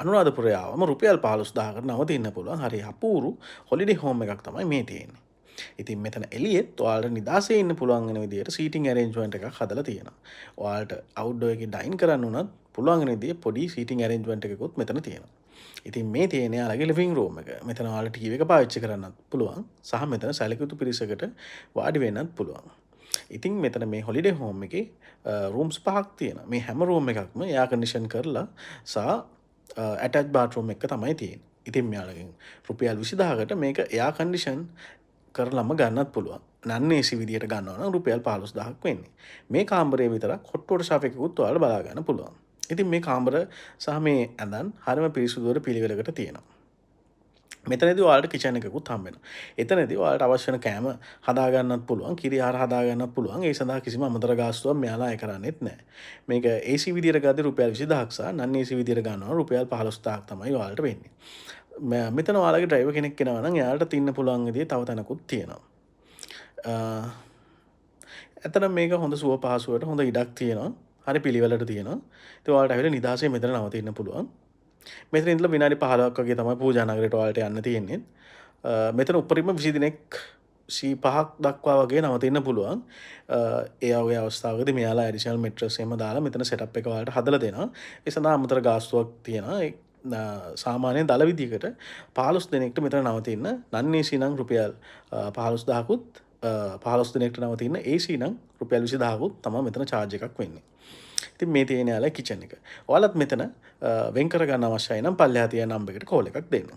අනුරාධපුරේ ආවම රුපියල් 15000කට නවතින්න පුළුවන්. හරි අපූරු හොලිඩේ හෝම් එකක් තමයි මේ තියෙන්නේ. ඉතින් මෙතන එළියෙත් ඔයාලට නිදාසේ ඉන්න පුළුවන් වෙන විදිහට සීටින් ඇරේන්ජ්මන්ට් එකක් හදලා තියෙනවා. ඔයාලට අවුට්ඩෝර් එකේ ඩයින් කරන්න උනත් පුළුවන් වෙන විදිහේ පොඩි සීටින් ඇරේන්ජ්මන්ට් එකකුත් මෙතන තියෙනවා. ඉතින් මේ තියෙන යාලගේ ලිවිං රූම් එක. මෙතන ඔයාලට ටීවී එක පාවිච්චි කරන්නත් පුළුවන්. සහ මෙතන සැලකුතු පිරිසකට වාඩි වෙන්නත් පුළුවන්. ඉතින් මෙතන මේ හොලිඩේ හෝම් එකේ රූම්ස් 5ක් තියෙනවා. මේ හැම රූම් එකක්ම එයා කන්ඩිෂන් කරලා සහ ඇටච් බාත්රූම් එක තමයි තියෙන්නේ. ඉතින් මෙයාලගෙන් රුපියල් 20000කට මේක එයා කන්ඩිෂන් කරලම ගන්නත් පුළුවන්. නන් AC විදියට ගන්නවා නම් රුපියල් 15000ක් වෙන්නේ. මේ කාමරේ විතරක් හොට් වොටර් ෂාප් එකකුත් ඔයාලා බලා ගන්න පුළුවන්. ඉතින් මේ කාමර සහ මේ ඇඳන් හරිම පිරිසුදුවට පිළිවෙලකට තියෙනවා. මෙතනදී ඔයාලට කිචන් එකකුත් හම්බ වෙනවා. එතනදී ඔයාලට අවශ්‍ය වෙන කෑම හදා ගන්නත් පුළුවන්, කිරි ආහාර හදා ගන්නත් පුළුවන්. ඒ සඳහා කිසිම අමතර ගාස්තුවක් මෙයාලා අය කරන්නේත් නැහැ. මේක AC විදියට ගත්තේ රුපියල් 20000ක් සහ නන් AC විදියට ගන්නවා රුපියල් 15000ක් තමයි ඔයාලට වෙන්නේ. මෙතන ඔයාලගේ ඩ්‍රයිවර් කෙනෙක් එනවා නම් එයාලට තින්න පුළුවන් විදිහේ තව තැනකුත් තියෙනවා. ඇත්තට මේක හොඳ සුව පහසුවට හොඳ ඉඩක් තියෙනවා. හරි පිළිවෙලට තියෙනවා. ඉතින් ඔයාලට ඇවිල්ලා නිදහසේ මෙතන නවතින්න පුළුවන්. මෙතන ඉඳලා විනාඩි 15ක් වගේ තමයි පූජා නගරයට ඔයාලට යන්න තියෙන්නේ. මෙතන උඩරිම 20 දිනක් C5ක් දක්වා වගේ නවතින්න පුළුවන්. ඒ වගේ අවස්ථාවකදී මෙයාලා ඇඩිෂනල් මෙට්‍රස් එහෙම දාලා මෙතන සෙටප් එක ඔයාලට හදලා දෙනවා. ඒ සඳහා අමතර ගාස්තුවක් තියෙනවා. සාමාන්‍යයෙන් දල විදිහකට 15 දිනකට මෙතන නවතින්න නන් AC නම් රුපියල් 15000කුත් 15 දිනකට නවතින්න AC නම් රුපියල් 20000කුත් තමයි මෙතන charge එකක් වෙන්නේ. ඉතින් මේ තියෙන යාලා කිචන් එක. ඔයාලත් මෙතන වෙන් කර ගන්න අවශ්‍යයි නම් පල්ලෙහා තියෙන නම්බර් එකට කෝල් එකක් දෙන්න.